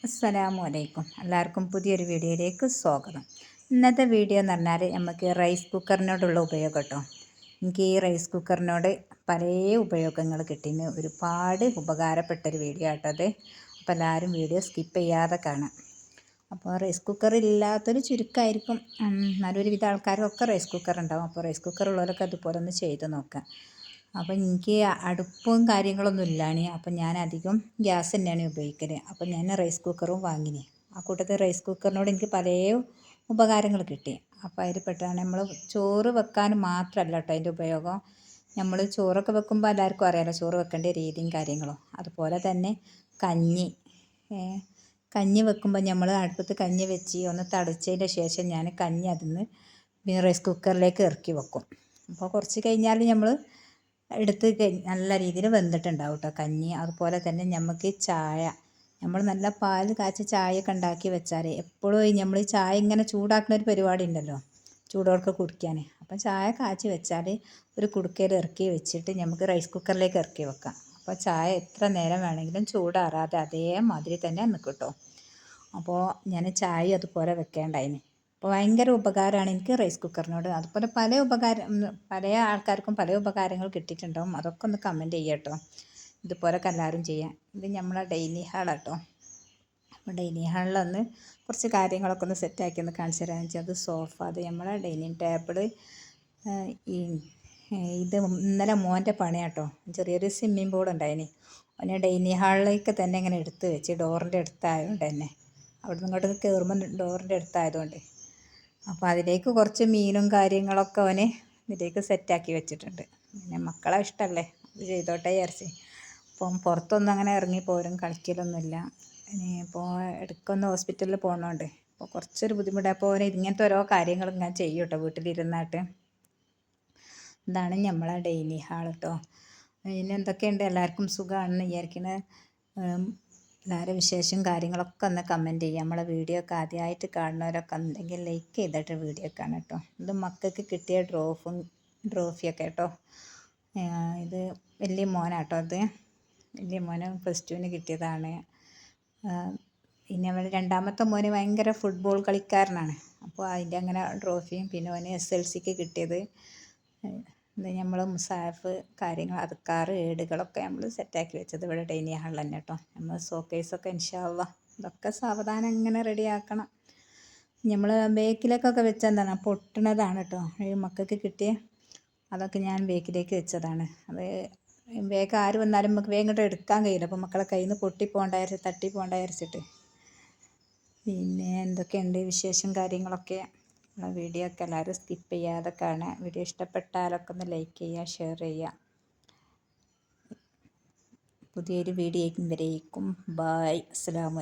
അസ്സലാമു അലൈക്കും. എല്ലാവർക്കും പുതിയൊരു വീഡിയോയിലേക്ക് സ്വാഗതം. ഇന്നത്തെ വീഡിയോ എന്ന് പറഞ്ഞാൽ നമുക്ക് റൈസ് കുക്കറിനോടുള്ള ഉപയോഗം കേട്ടോ. എനിക്ക് ഈ റൈസ് കുക്കറിനോട് പല ഉപയോഗങ്ങൾ കിട്ടിന്, ഒരുപാട് ഉപകാരപ്പെട്ടൊരു വീഡിയോ ആട്ടോ അത്. അപ്പോൾ എല്ലാവരും വീഡിയോ സ്കിപ്പ് ചെയ്യാതെ കാണാം. അപ്പോൾ റൈസ് കുക്കർ ഇല്ലാത്തൊരു ചുരുക്കമായിരിക്കും, നല്ലൊരു വിധ ആൾക്കാർക്കൊക്കെ റൈസ് കുക്കർ ഉണ്ടാവും. അപ്പോൾ റൈസ് കുക്കർ ഉള്ളവരൊക്കെ അതുപോലെ ഒന്ന് ചെയ്ത് നോക്കാം. അപ്പം എനിക്ക് അടുപ്പും കാര്യങ്ങളൊന്നും ഇല്ലാണ്. അപ്പം ഞാൻ അധികം ഗ്യാസ് തന്നെയാണ് ഉപയോഗിക്കൽ. അപ്പം ഞാൻ റൈസ് കുക്കറും വാങ്ങിന്. ആ കൂട്ടത്തിൽ റൈസ് കുക്കറിനോട് എനിക്ക് പല ഉപകാരങ്ങൾ കിട്ടി. അപ്പോൾ അതിൽ പെട്ടാണ് നമ്മൾ ചോറ് വെക്കാൻ മാത്രമല്ല കേട്ടോ അതിൻ്റെ ഉപയോഗം. നമ്മൾ ചോറൊക്കെ വെക്കുമ്പോൾ എല്ലാവർക്കും അറിയാമല്ലോ ചോറ് വെക്കേണ്ട രീതിയും കാര്യങ്ങളും. അതുപോലെ തന്നെ കഞ്ഞി വെക്കുമ്പോൾ നമ്മൾ അടുപ്പത്ത് കഞ്ഞി വെച്ച് ഒന്ന് തളിച്ചതിൻ്റെ ശേഷം ഞാൻ കഞ്ഞി അതിന്ന് റൈസ് കുക്കറിലേക്ക് ഇറക്കി വെക്കും. അപ്പോൾ കുറച്ച് കഴിഞ്ഞാൽ നമ്മൾ എടുത്ത് നല്ല രീതിയിൽ വെന്തിട്ടുണ്ടാവും കേട്ടോ കഞ്ഞി. അതുപോലെ തന്നെ നമുക്ക് ചായ, നമ്മൾ നല്ല പാൽ കാച്ചി ചായയൊക്കെ ഉണ്ടാക്കി വെച്ചാൽ എപ്പോഴും നമ്മൾ ചായ ഇങ്ങനെ ചൂടാക്കുന്ന ഒരു പരിപാടി ഉണ്ടല്ലോ, ചൂടോടെ കുടിക്കാൻ. അപ്പം ചായ കാച്ചി വെച്ചാൽ ഒരു കുടുക്കയിൽ ഇറക്കി വെച്ചിട്ട് നമുക്ക് റൈസ് കുക്കറിലേക്ക് ഇറക്കി വെക്കാം. അപ്പോൾ ചായ എത്ര നേരം വേണമെങ്കിലും ചൂടാറാതെ അതേമാതിരി തന്നെ നിൽക്കും കേട്ടോ. അപ്പോൾ ഞാൻ ചായ അതുപോലെ വെക്കേണ്ടായിന്. അപ്പോൾ ഭയങ്കര ഉപകാരമാണ് എനിക്ക് റൈസ് കുക്കറിനോട്. അതുപോലെ പല ആൾക്കാർക്കും പല ഉപകാരങ്ങൾ കിട്ടിയിട്ടുണ്ടാവും. അതൊക്കെ ഒന്ന് കമൻറ്റ് ചെയ്യുക കേട്ടോ. ഇതുപോലൊക്കെ എല്ലാവരും ചെയ്യാം. ഇത് നമ്മളെ ഡൈനിങ് ഹാളാട്ടോ. അപ്പോൾ ഡൈനിങ് ഹാളിലൊന്ന് കുറച്ച് കാര്യങ്ങളൊക്കെ ഒന്ന് സെറ്റാക്കി ഒന്ന് കാണിച്ചു തരാമെന്ന് വെച്ചാൽ, അത് സോഫ, അത് നമ്മളെ ഡൈനിങ് ടേബിള്. ഇത് ഇന്നലെ മോൻ്റെ പണിയാട്ടോ. ചെറിയൊരു സ്വിമ്മിങ് പൂൾ ഉണ്ടായിന്. അവനെ ഡൈനിങ് ഹാളിലേക്ക് തന്നെ ഇങ്ങനെ എടുത്ത് വെച്ച്, ഡോറിൻ്റെ അടുത്തായതുകൊണ്ട് തന്നെ അവിടെ നിന്ന് ഇങ്ങോട്ട് കയറുമ്പോൾ ഡോറിൻ്റെ അടുത്തായതുകൊണ്ട്. അപ്പോൾ അതിലേക്ക് കുറച്ച് മീനും കാര്യങ്ങളൊക്കെ അവന് ഇതിലേക്ക് സെറ്റാക്കി വെച്ചിട്ടുണ്ട്. പിന്നെ മക്കളെ ഇഷ്ടമല്ലേ, അത് ചെയ്തോട്ടെ വിചാരിച്ച്. അപ്പം പുറത്തൊന്നും അങ്ങനെ ഇറങ്ങിപ്പോരും കളിക്കലൊന്നുമില്ല. ഇപ്പോൾ ഇടയ്ക്കൊന്ന് ഹോസ്പിറ്റലിൽ പോകണോണ്ട് അപ്പോൾ കുറച്ചൊരു ബുദ്ധിമുട്ടാണ്. അപ്പോൾ അവന് ഇങ്ങനത്തെ ഓരോ കാര്യങ്ങൾ ഇങ്ങനെ ചെയ്യും കേട്ടോ വീട്ടിലിരുന്നായിട്ട്. ഇതാണ് നമ്മളെ ഡൈനിങ് ഹാൾ കേട്ടോ. പിന്നെ എന്തൊക്കെയുണ്ട്, എല്ലാവർക്കും സുഖമാണെന്ന് വിചാരിക്കുന്നത്. എല്ലാവരും വിശേഷം കാര്യങ്ങളൊക്കെ ഒന്ന് കമൻറ്റ് ചെയ്യുക. നമ്മളെ വീഡിയോ ഒക്കെ ആദ്യമായിട്ട് കാണുന്നവരൊക്കെ ഉണ്ടെങ്കിൽ ലൈക്ക് ചെയ്തിട്ട് വീഡിയോ കാണാം കേട്ടോ. ഇത് മക്കൾക്ക് കിട്ടിയ ട്രോഫിയൊക്കെ കേട്ടോ. ഇത് വലിയ മോനാട്ടോ. അത് വലിയ മോന് +2 കിട്ടിയതാണ്. പിന്നെ അവൻ്റെ രണ്ടാമത്തെ മോന് ഭയങ്കര ഫുട്ബോൾ കളിക്കാരനാണ്. അപ്പോൾ അതിൻ്റെ അങ്ങനെ ട്രോഫിയും, പിന്നെ അവന് SLCക്ക് കിട്ടിയത് ഇത് നമ്മൾ മുസാഫ് കാര്യങ്ങൾ അതുക്കാറ് ഏടുകളൊക്കെ നമ്മൾ സെറ്റാക്കി വെച്ചത് ഇവിടെ ഡൈനിങ് ഹാളിൽ തന്നെ കേട്ടോ. നമ്മൾ ഷോക്കേസൊക്കെ ഇൻഷാ അല്ലാഹ് ഇതൊക്കെ സാവധാനം ഇങ്ങനെ റെഡിയാക്കണം. നമ്മൾ ബേക്കിലേക്കൊക്കെ വെച്ചാൽ എന്താണ് പൊട്ടണതാണ് കേട്ടോ. ഈ മക്കൾക്ക് കിട്ടിയ അതൊക്കെ ഞാൻ ബേക്കിലേക്ക് വെച്ചതാണ്. അത് വേഗം ആര് വന്നാലും നമുക്ക് വേഗം ഇങ്ങോട്ട് എടുക്കാൻ കഴിയില്ല. അപ്പോൾ മക്കളെ കയ്യിൽ നിന്ന് തട്ടി പോകണ്ടായിരിച്ചിട്ട്. പിന്നെ എന്തൊക്കെയുണ്ട് വിശേഷം കാര്യങ്ങളൊക്കെ. വീഡിയോ ഒക്കെ എല്ലാവരും സ്കിപ്പ് ചെയ്യാതെ കാണുക. വീഡിയോ ഇഷ്ടപ്പെട്ടാലൊക്കെ ഒന്ന് ലൈക്ക് ചെയ്യുക, ഷെയർ ചെയ്യുക. പുതിയൊരു വീഡിയോ വരേക്കും ബായ്, അസ്സലാമു അലൈക്കും.